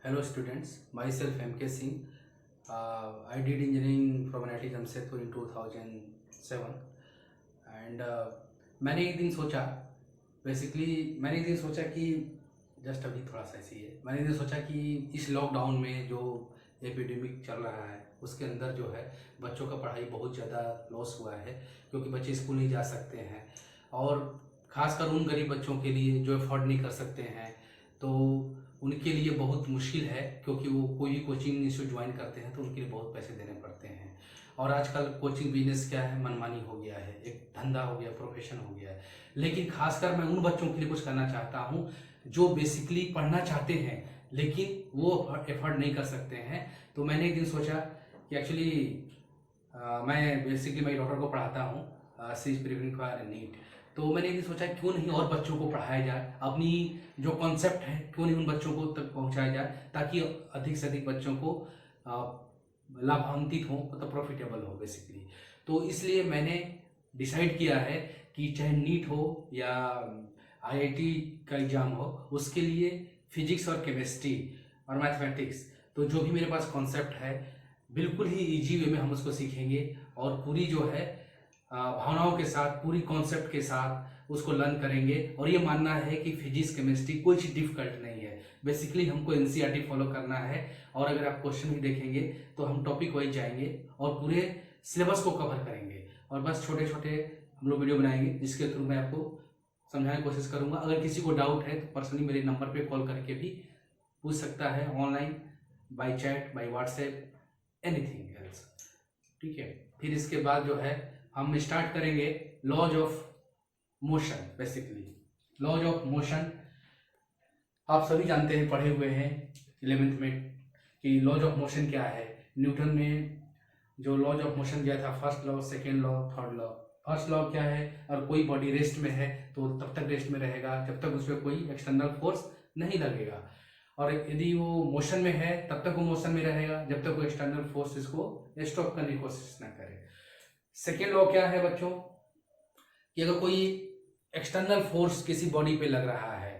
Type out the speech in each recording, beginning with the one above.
Hello students, myself MK Singh. I did engineering from NIT Jamshedpur in 2007 and मैंने एक दिन सोचा कि जस्ट अभी थोड़ा सा ऐसी है। मैंने एक दिन सोचा कि इस लॉकडाउन में जो एपिडेमिक चल रहा है उसके अंदर जो है बच्चों का पढ़ाई बहुत ज़्यादा लॉस हुआ है, क्योंकि बच्चे स्कूल नहीं जा सकते हैं और ख़ासकर उन गरीब बच्चों के लिए जो अफोर्ड नहीं कर सकते हैं, तो उनके लिए बहुत मुश्किल है, क्योंकि वो कोई भी कोचिंग इंस्टीट्यूट ज्वाइन करते हैं तो उनके लिए बहुत पैसे देने पड़ते हैं। और आजकल कोचिंग बिजनेस क्या है, मनमानी हो गया है, एक धंधा हो गया, प्रोफेशन हो गया है। लेकिन खासकर मैं उन बच्चों के लिए कुछ करना चाहता हूँ जो बेसिकली पढ़ना चाहते हैं लेकिन वो एफर्ट नहीं कर सकते हैं। तो मैंने एक दिन सोचा कि एक्चुअली मैं डॉक्टर को पढ़ाता हूँ, सी इज प्रिपेयरिंग फॉर नीट। तो मैंने ये सोचा क्यों नहीं और बच्चों को पढ़ाया जाए, अपनी जो कॉन्सेप्ट है क्यों नहीं उन बच्चों को तक पहुंचाया जाए, ताकि अधिक से अधिक बच्चों को लाभान्वित हो, मतलब प्रॉफिटेबल हो बेसिकली। तो इसलिए मैंने डिसाइड किया है कि चाहे नीट हो या आईआईटी का एग्ज़ाम हो, उसके लिए फिजिक्स और केमिस्ट्री और मैथमेटिक्स, तो जो भी मेरे पास कॉन्सेप्ट है बिल्कुल ही ईजी वे में हम उसको सीखेंगे और पूरी जो है भावनाओं के साथ, पूरी कॉन्सेप्ट के साथ उसको लर्न करेंगे। और ये मानना है कि फिजिक्स केमिस्ट्री कोई चीज़ डिफिकल्ट नहीं है, बेसिकली हमको एनसीईआरटी फॉलो करना है। और अगर आप क्वेश्चन भी देखेंगे तो हम टॉपिक वाइज जाएंगे और पूरे सिलेबस को कवर करेंगे, और बस छोटे छोटे हम लोग वीडियो बनाएंगे जिसके थ्रू मैं आपको समझाने की कोशिश करूँगा। अगर किसी को डाउट है तो पर्सनली मेरे नंबर पर कॉल करके भी पूछ सकता है, online, by chat, by WhatsApp, anything else, ठीक है। फिर इसके बाद जो है हम स्टार्ट करेंगे laws of motion. Basically laws of motion आप सभी जानते हैं, पढ़े हुए हैं 11th में कि लॉज ऑफ मोशन क्या है। न्यूटन ने जो लॉज ऑफ मोशन दिया था, first law, second law, third law. First law क्या है, और कोई बॉडी रेस्ट में है तो तब तक रेस्ट में रहेगा जब तक उस पर कोई एक्सटर्नल फोर्स नहीं लगेगा, और यदि वो मोशन में है तब तक वो मोशन में रहेगा जब तक कोई एक्सटर्नल फोर्स इसको स्टॉप करने की कोशिश ना करे। सेकेंड लॉ क्या है बच्चों, कि अगर कोई एक्सटर्नल फोर्स किसी बॉडी पे लग रहा है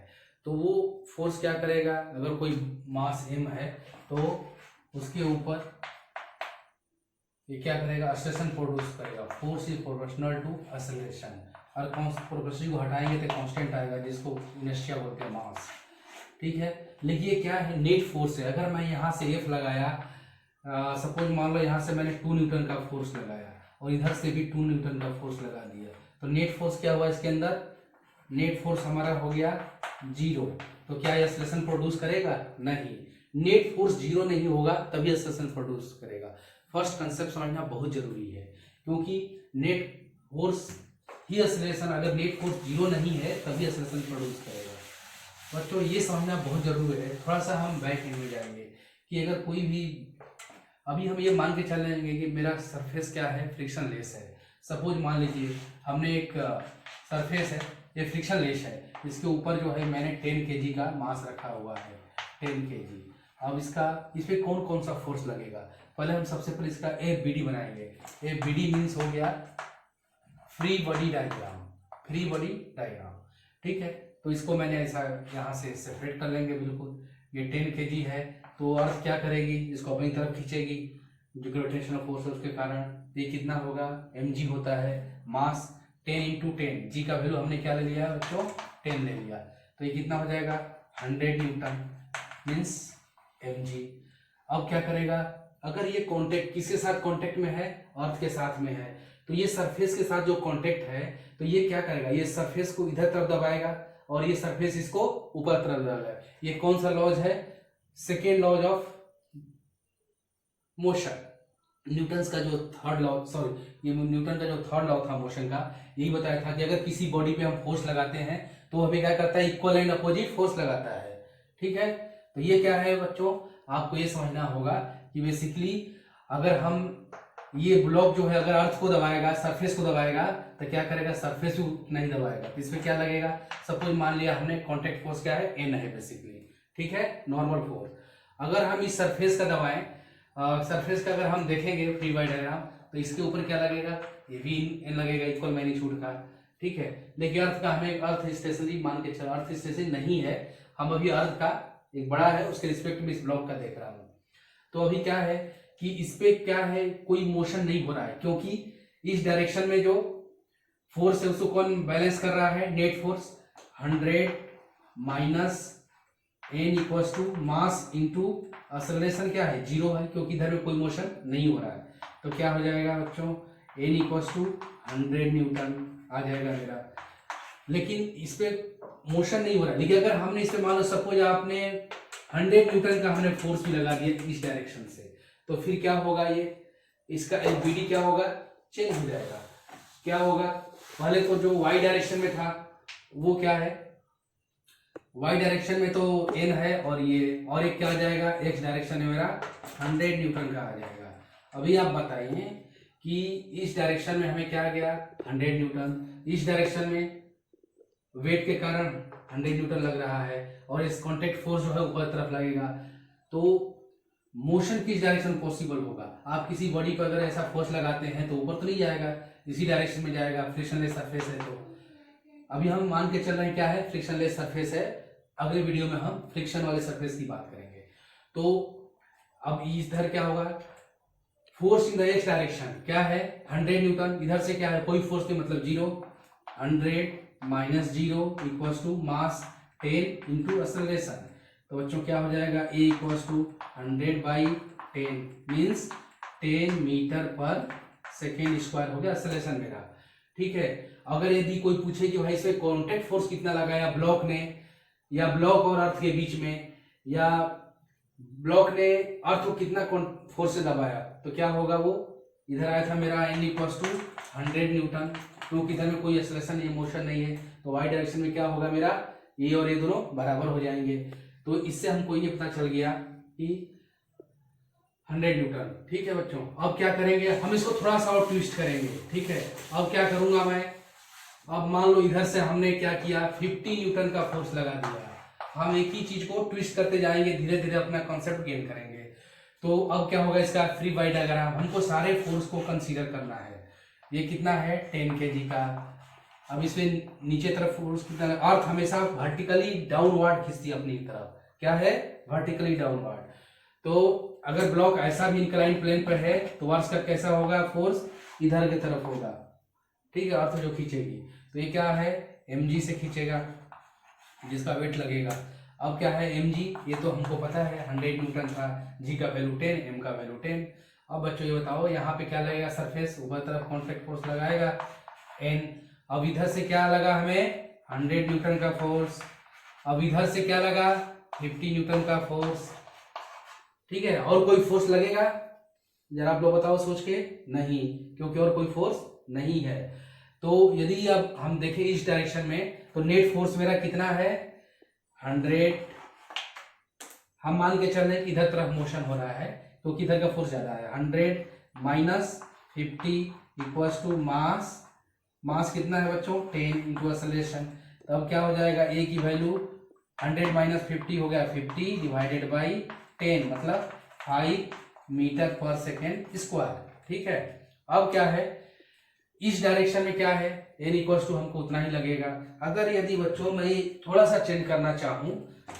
तो वो फोर्स क्या करेगा, अगर कोई मास m है तो उसके ऊपर ये क्या करेगा, एक्सेलरेशन प्रोड्यूस करेगा। Force is proportional to acceleration, और प्रोपोर्शनल को हटाएंगे तो कांस्टेंट आएगा जिसको इनर्शिया बोलते हैं, मास, ठीक है। लेकिन ये क्या है, नेट फोर्स है। अगर मैं यहाँ से F लगाया, सपोज मान लो यहाँ से मैंने 2 न्यूटन का फोर्स लगाया और इधर से भी 2 न्यूटन का फोर्स लगा दिया, तो नेट फोर्स क्या हुआ इसके अंदर, नेट फोर्स हमारा हो गया 0। तो क्या एक्सेलरेशन प्रोड्यूस करेगा, नहीं। नेट फोर्स 0 नहीं होगा तभी एक्सेलरेशन प्रोड्यूस करेगा। फर्स्ट कंसेप्ट समझना बहुत जरूरी है, क्योंकि नेट फोर्स ही एक्सेलरेशन, अगर नेट फोर्स 0 नहीं है तभी एक्सेलरेशन प्रोड्यूस करेगा। बच्चों ये समझना बहुत जरूरी है। थोड़ा सा हम बैक एंड में जाएंगे कि अगर कोई भी, अभी हम ये मान के चल लेंगे कि मेरा सरफेस क्या है, फ्रिक्शन लेस है। सपोज मान लीजिए हमने एक सरफेस है, ये फ्रिक्शन लेस है, इसके ऊपर जो है मैंने 10 kg का मास रखा हुआ है, 10 kg। अब इस पे कौन कौन सा फोर्स लगेगा, पहले हम सबसे पहले इसका FBD बनाएंगे। FBD मीन्स हो गया free body diagram, free body diagram, ठीक है। तो इसको मैंने ऐसा यहाँ से सेपरेट कर लेंगे बिल्कुल। ये 10 kg है तो अर्थ क्या करेगी, इसको अपनी तरफ खींचेगी, जो ग्रेविटेशनल फोर्स है उसके कारण। ये कितना होगा, mg होता है मास, 10 × 10, g का वैल्यू हमने क्या ले लिया बच्चों, 10 ले लिया, तो ये कितना हो जाएगा 100 न्यूटन मीन्स mg। अब क्या करेगा, अगर ये कांटेक्ट किसके साथ कांटेक्ट में है, अर्थ के साथ में है, तो ये सरफेस के साथ जो कांटेक्ट है तो ये क्या करेगा, ये सरफेस को इधर तरफ दबाएगा और ये सरफेस इसको ऊपर तरफ दबाएगा। ये कौन सा लॉज है, second laws of motion. Newton का जो थर्ड लॉ, सॉरी, ये न्यूटन का जो थर्ड लॉ था मोशन का, यही बताया था कि अगर किसी बॉडी पे हम फोर्स लगाते हैं तो हमें क्या करता है, इक्वल एंड अपोजिट फोर्स लगाता है, ठीक है। तो ये क्या है बच्चों, आपको ये समझना होगा कि बेसिकली अगर हम ये ब्लॉक जो है अगर अर्थ को दबाएगा, सरफेस को दबाएगा, तो क्या करेगा, सरफेस को नहीं दबाएगा, तो इसमें क्या लगेगा। सपोज मान लिया हमने कांटेक्ट फोर्स क्या है, N है बेसिकली, ठीक है, नॉर्मल फोर्स। अगर हम इस सरफेस का दबाएं, सरफेस का अगर हम देखेंगे फ्री बॉडी डायग्राम, तो इसके ऊपर क्या लगेगा, ये भी N लगेगा, इक्वल मैग्नीट्यूड का, ठीक है। लेकिन अर्थ का हमें अर्थ स्टेशनरी मान के चलो, अर्थ स्टेशनरी नहीं है, हम अभी अर्थ का एक बड़ा है, उसके रिस्पेक्ट में इस ब्लॉक का देख रहा हूँ। तो अभी क्या है कि इस पे क्या है, कोई मोशन नहीं हो रहा है, क्योंकि इस डायरेक्शन में जो फोर्स है उसको कौन बैलेंस कर रहा है, net force 100 minus n equals to mass into acceleration क्या है, 0 है, क्योंकि इधर में कोई मोशन नहीं हो रहा है। तो क्या हो जाएगा बच्चों, n इक्वल्स टू 100 न्यूटन आ जाएगा मेरा। लेकिन इस पे मोशन नहीं हो रहा है, लेकिन अगर हमने इस पे मान लो सपोज आपने 100 न्यूटन का हमने फोर्स भी लगा दिया इस डायरेक्शन से, तो फिर क्या होगा, ये इसका LBD क्या होगा, चेंज हो जाएगा। क्या होगा, पहले तो जो y डायरेक्शन में था वो क्या है, y डायरेक्शन में तो n है, और ये और एक क्या आ जाएगा, x डायरेक्शन में मेरा 100 न्यूटन का आ जाएगा। अभी आप बताइए कि इस डायरेक्शन में हमें क्या आ गया, 100 न्यूटन, इस डायरेक्शन में वेट के कारण 100 न्यूटन लग रहा है, और इस कॉन्टेक्ट फोर्स जो है ऊपर तरफ लगेगा। तो मोशन किस डायरेक्शन पॉसिबल होगा, आप किसी बॉडी पर अगर ऐसा फोर्स लगाते हैं तो ऊपर तो नहीं जाएगा, इसी डायरेक्शन में जाएगा, फ्रिक्शनलेस सरफेस है। तो अभी हम मान के चल रहे हैं क्या है, फ्रिक्शनलेस सरफेस है। अगले वीडियो में हम फ्रिक्शन वाले सरफेस की बात करेंगे। तो अब इधर क्या होगा, force in the x direction क्या है 100 न्यूटन, इधर से क्या है कोई फोर्स नहीं, मतलब 0, 100 minus 0 equals to mass 10 into acceleration. तो बच्चों क्या हो जाएगा, A equals to 100/10 means 10 metre per second square हो गया एक्सेलरेशन मेरा। ठीक है, अगर यदि कोई पूछे कि भाई इसमें कॉन्टेक्ट फोर्स कितना लगाया ब्लॉक ने, या ब्लॉक और अर्थ के बीच में, या ब्लॉक ने अर्थ को कितना फोर्स से दबाया, तो क्या होगा, वो इधर आया था मेरा n इक्वल्स टू 100 न्यूटन, क्योंकि इधर में कोई एक्सेलरेशन या मोशन नहीं है। तो y डायरेक्शन में क्या होगा मेरा, ये और ये दोनों बराबर हो जाएंगे। तो इससे हमको ये पता चल गया कि 100 न्यूटन। ठीक है बच्चों, अब क्या करेंगे, हम इसको थोड़ा सा और ट्विस्ट करेंगे। ठीक है, अब क्या करूंगा मैं, अब मान लो इधर से हमने क्या किया, 50 न्यूटन का फोर्स लगा दिया। हम एक ही चीज को ट्विस्ट करते जाएंगे, धीरे धीरे अपना कॉन्सेप्ट गेन करेंगे। तो अब क्या होगा, इसका फ्री बाई डायग्राम, हमको सारे फोर्स को कंसीडर करना है। ये कितना है 10 kg का। अब इसमें नीचे तरफ फोर्स कितना है, अर्थ हमेशा वर्टिकली डाउनवर्ड खींचती है अपनी तरफ, क्या है वर्टिकली डाउनवर्ड। तो अगर ब्लॉक ऐसा भी इंक्लाइन प्लेन पर है तो अर्थ का कैसा होगा, फोर्स इधर की तरफ होगा। ठीक है, अर्थ जो खींचेगी, तो ये क्या है mg से खींचेगा, जिसका वेट लगेगा। अब क्या है mg, ये तो हमको पता है 100 न्यूटन का, g का वैल्यू 10, m का वैल्यू 10। अब बच्चों ये बताओ, यहाँ पे क्या लगेगा, सरफेस ऊपर तरफ कॉन्टैक्ट फोर्स लगाएगा n। अब इधर से क्या लगा हमें 100 न्यूटन का फोर्स, अब इधर से क्या लगा 50 न्यूटन का फोर्स। ठीक है, और कोई फोर्स लगेगा, जरा आप लोग बताओ सोच के, नहीं, क्योंकि और कोई फोर्स नहीं है। तो यदि अब हम देखें इस डायरेक्शन में, तो नेट फोर्स मेरा कितना है 100। हम मान के चल रहे हैं कि इधर तरफ मोशन हो रहा है, क्योंकि इधर का फोर्स ज्यादा है। 100 माइनस 50 इक्वल्स टू मास, मास कितना है बच्चों 10 इंटू एक्सेलरेशन। तो अब क्या हो जाएगा, ए की वैल्यू 100 माइनस 50 हो गया 50 डिवाइडेड बाई 10, मतलब 5 मीटर पर सेकेंड स्क्वायर। ठीक है, अब क्या है इस डायरेक्शन में क्या है, n इक्वल्स टू हमको उतना ही लगेगा। अगर यदि बच्चों मैं थोड़ा सा चेंज करना चाहूं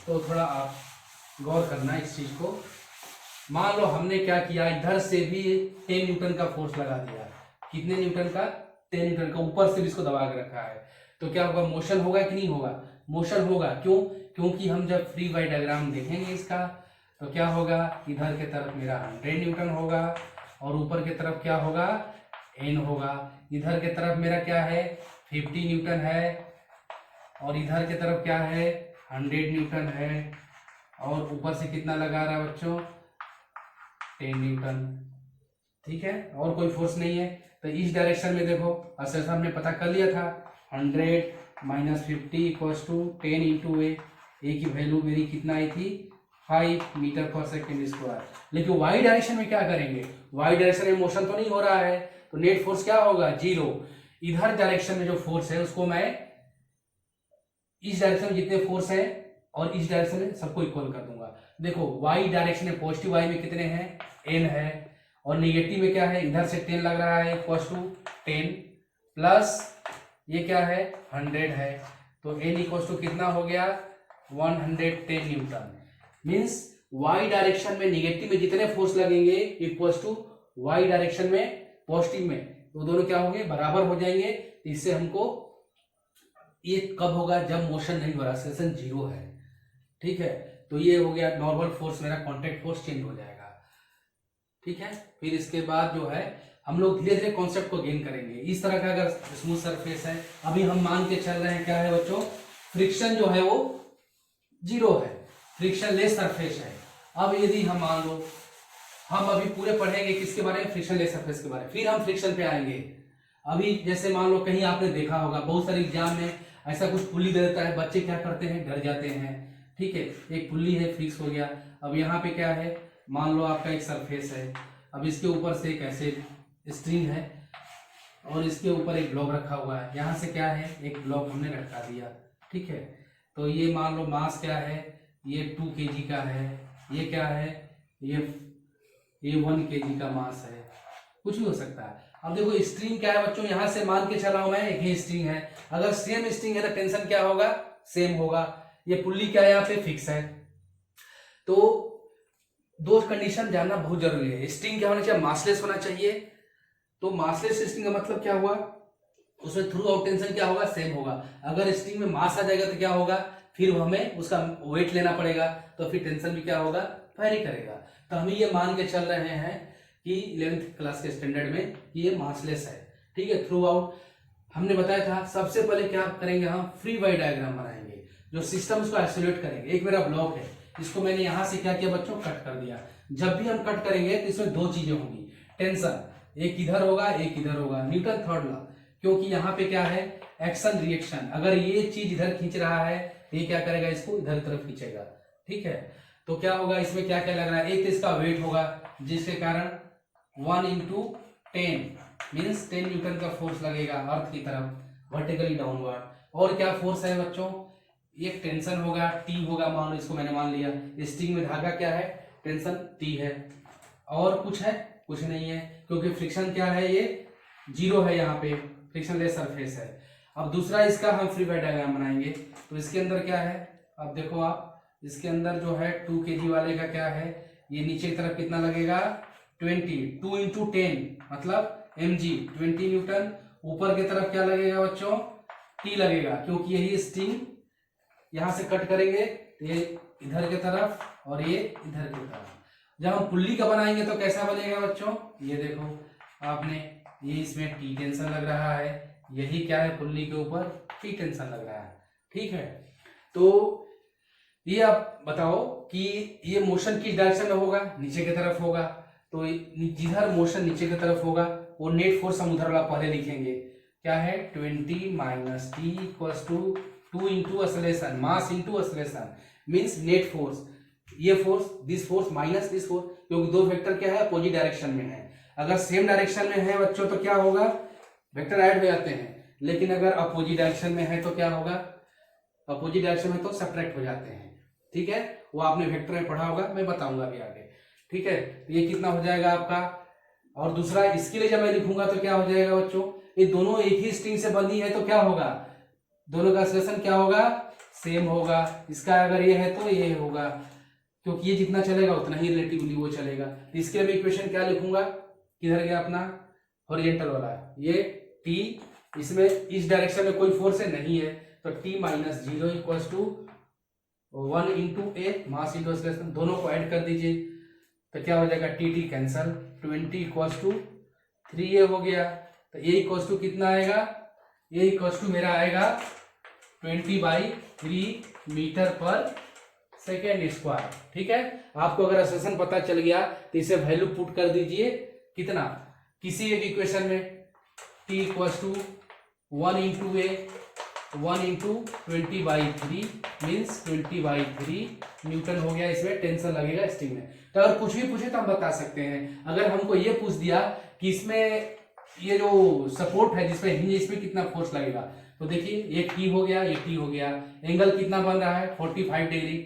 तो थोड़ा आप गौर करना इस चीज को। मान लो हमने क्या किया, इधर से भी 10 न्यूटन का फोर्स लगा दिया। कितने न्यूटन का, 10 न्यूटन का, ऊपर से भी इसको दबा के रखा है। तो क्या होगा, मोशन होगा कि नहीं होगा, मोशन होगा। क्यों, क्योंकि हम जब फ्री बाई डायग्राम देखेंगे इसका, तो क्या होगा, इधर के तरफ मेरा 100 न्यूटन होगा, और ऊपर के तरफ क्या होगा n होगा। इधर के तरफ मेरा क्या है 50 न्यूटन है, और इधर के तरफ क्या है 100 न्यूटन है, और ऊपर से कितना लगा रहा है बच्चों 10 न्यूटन। ठीक है, और कोई फोर्स नहीं है। तो इस डायरेक्शन में देखो, असर हमने पता कर लिया था 100 माइनस 50 इक्वल्स टू 10 इंटू ए की वैल्यू मेरी कितना आई थी 5 मीटर पर सेकेंड स्क्वायर। लेकिन वाई डायरेक्शन में क्या करेंगे, वाई डायरेक्शन में मोशन तो नहीं हो रहा है, तो नेट फोर्स क्या होगा 0। इधर डायरेक्शन में जो फोर्स है उसको मैं इस डायरेक्शन में जितने फोर्स है और इस डायरेक्शन में सबको इक्वल कर दूंगा। देखो वाई डायरेक्शन में पॉजिटिव वाई में कितने हैं n है, और निगेटिव में क्या है, इधर से 10 लग रहा है इक्वल्स टू 10 प्लस ये क्या है 100 है। तो n इक्वल्स टू कितना हो गया 110 न्यूटन। मीन्स y डायरेक्शन में नेगेटिव में जितने फोर्स लगेंगे इक्वल्स टू y डायरेक्शन में पॉजिटिव में, वो दोनों क्या होंगे, बराबर हो जाएंगे। इससे हमको ये कब होगा, जब मोशन नहीं हो रहा, एक्सेलरेशन जीरो है, ठीक है। तो ये हो गया नॉर्मल फोर्स, मेरा कांटेक्ट फोर्स चेंज हो जाएगा, ठीक है। फिर इसके बाद जो है हम लोग धीरे धीरे कॉन्सेप्ट को गेन करेंगे। इस तरह का अगर स्मूथ सरफेस है, अभी हम मान के चल रहे हैं क्या है बच्चों, फ्रिक्शन जो है वो जीरो है, फ्रिक्शन लेस सरफेस है। अब यदि हम मान लो, हम अभी पूरे पढ़ेंगे किसके बारे में, फ्रिक्शन लेस सरफेस के बारे में, फिर हम फ्रिक्शन पे आएंगे। अभी जैसे मान लो कहीं आपने देखा होगा बहुत सारे एग्जाम में ऐसा कुछ पुल्ली दे देता है, बच्चे क्या करते हैं, डर जाते हैं, ठीक है। एक पुल्ली है, फिक्स हो गया। अब यहाँ पे क्या है, मान लो आपका एक सरफेस है, अब इसके ऊपर से एक ऐसे स्ट्रिंग है और इसके ऊपर एक ब्लॉक रखा हुआ है, यहाँ से क्या है, एक ब्लॉक हमने लटका दिया, ठीक है। तो ये मान लो मास क्या है, ये 2 kg का है, ये क्या है, ये 1 kg का मास है, कुछ भी हो सकता है। अब देखो स्ट्रिंग क्या है बच्चों, यहां से मान के चला हूं मैं, एक ही स्ट्रिंग है, अगर सेम स्ट्रिंग है तो टेंशन क्या होगा, सेम होगा। ये पुल्ली क्या है, यहाँ पे फिक्स है। तो दो कंडीशन जानना बहुत जरूरी है। स्ट्रिंग क्या होना चाहिए, मासलेस होना चाहिए। तो मासलेस स्ट्रिंग का मतलब क्या हुआ, उसमें थ्रू आउट टेंशन क्या होगा, सेम होगा। अगर स्ट्रिंग में मास आ जाएगा तो क्या होगा, फिर हमें उसका वेट लेना पड़ेगा, तो फिर टेंशन भी क्या होगा, वेरी करेगा। तो हम ये मान के चल रहे हैं कि 11th क्लास के स्टैंडर्ड में कि ये मासलेस है, ठीक है। थ्रू आउट हमने बताया था, सबसे पहले क्या करेंगे, हम फ्री वाई डायग्राम बनाएंगे, जो सिस्टम उसको आइसोलेट करेंगे। एक मेरा ब्लॉक है, इसको मैंने यहां से क्या किया बच्चों, कट कर दिया। जब भी हम कट करेंगे तो इसमें दो चीजें होंगी, टेंशन एक इधर होगा, एक इधर होगा, न्यूटन थर्ड लॉ। क्योंकि यहाँ पे क्या है, एक्शन रिएक्शन, अगर ये चीज इधर खींच रहा है तो ये क्या करेगा, इसको इधर तरफ खींचेगा, ठीक है। तो क्या होगा, इसमें क्या क्या लग रहा है, एक तो इसका वेट होगा, जिसके कारण 1 × 10 मीन्स 10 न्यूटन का फोर्स लगेगा अर्थ की तरफ वर्टिकली डाउनवर्ड। और क्या फोर्स है बच्चों, एक टेंशन होगा, टी होगा, मान लो इसको मैंने मान लिया, स्ट्रिंग में धागा क्या है, टेंशन टी है। और कुछ है, कुछ नहीं है, क्योंकि फ्रिक्शन क्या है, ये जीरो है, यहाँ पे फ्रिक्शन लेस सरफेस है। अब दूसरा इसका हम फ्री वाई डायग्राम बनाएंगे। तो इसके अंदर क्या है, अब देखो आप, इसके अंदर जो है 2 kg वाले का क्या है, ये नीचे की तरफ कितना लगेगा, 20, 2 × 10 मतलब mg 20 न्यूटन। ऊपर की तरफ क्या लगेगा बच्चों, टी लगेगा, क्योंकि यही स्ट्रिंग यहां से कट करेंगे तो ये इधर की तरफ और ये इधर की तरफ। जब हम पुल्ली का बनाएंगे तो कैसा बनेगा बच्चों, ये देखो आपने, ये इसमें टी टेंशन लग रहा है, यही क्या है, पुल्ली के ऊपर टी टेंशन लग रहा है, ठीक है। तो ये आप बताओ कि ये मोशन किस डायरेक्शन में होगा, नीचे की तरफ होगा। तो जिधर मोशन नीचे की तरफ होगा वो नेट फोर्स हम उधर वाला पहले लिखेंगे, क्या है, 20 - t = 2 × एक्सेलरेशन, मास × एक्सेलरेशन मींस नेट फोर्स। ये force, this force minus this force, क्योंकि दो वेक्टर क्या है, अपोजिट डायरेक्शन में है। अगर सेम डायरेक्शन में है बच्चों तो क्या होगा, वेक्टर ऐड हो जाते हैं, लेकिन अगर अपोजिट डायरेक्शन में है तो क्या होगा, अपोजिट डायरेक्शन में तो सब्ट्रैक्ट हो जाते हैं, ठीक है। वो आपने वेक्टर में पढ़ा होगा, मैं बताऊंगा अभी आगे, ठीक है। तो ये कितना हो जाएगा आपका। और दूसरा इसके लिए जब मैं लिखूंगा तो क्या हो जाएगा बच्चों, ये दोनों एक ही स्ट्रिंग से बनी है तो क्या होगा, दोनों का एक्सेलरेशन क्या होगा, सेम होगा। इसका अगर ये है तो ये होगा, क्योंकि ये जितना चलेगा उतना ही रिलेटिवली वो चलेगा। तो इसके लिए मैं इक्वेशन क्या लिखूंगा, किधर गया अपना हॉरिजॉन्टल वाला, ये टी, इसमें इस डायरेक्शन में कोई फोर्स है नहीं है, तो t - 0 = 1 × a मास × एक्सेलरेशन, दोनों को ऐड कर दीजिए तो क्या हो जाएगा, टी कैंसल, 20 = 3a हो गया। तो a = कितना आएगा, a = मेरा आएगा 20/3 मीटर/सेकेंड स्क्वायर, ठीक है। आपको अगर एक्सेलरेशन पता चल गया तो इसे वैल्यू पुट कर दीजिए, कितना, किसी एक इक्वेशन में, t = 1 × a 1 × 20/3 मीन्स 20/3 न्यूटन हो गया। इसमें टेंशन लगेगा स्ट्रिंग में। तो अगर कुछ भी पूछे तो हम बता सकते हैं। अगर हमको ये पूछ दिया कि इसमें ये जो सपोर्ट है जिसमें हिंज, इसमें कितना फोर्स लगेगा, तो देखिए ये टी हो गया, ये टी हो गया, एंगल कितना बन रहा है, 45 डिग्री,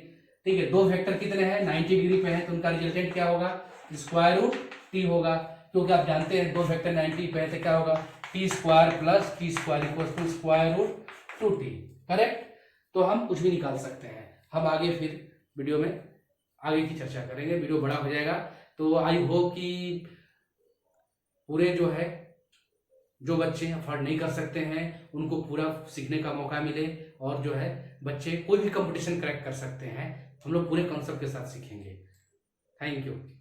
ठीक है। दो वेक्टर कितने हैं, 90 डिग्री पे हैं, तो उनका रिजल्टेंट क्या होगा, √t होगा, क्योंकि आप जानते हैं दो वेक्टर 90 पे है तो क्या होगा, t² + t² = √2t, करेक्ट। तो हम कुछ भी निकाल सकते हैं। हम आगे फिर वीडियो में आगे की चर्चा करेंगे, वीडियो बड़ा हो जाएगा। तो आई होप कि पूरे जो है, जो बच्चे अफोर्ड नहीं कर सकते हैं उनको पूरा सीखने का मौका मिले, और जो है बच्चे कोई भी कंपटीशन क्रैक कर सकते हैं। हम लोग पूरे कॉन्सेप्ट के साथ सीखेंगे। Thank you.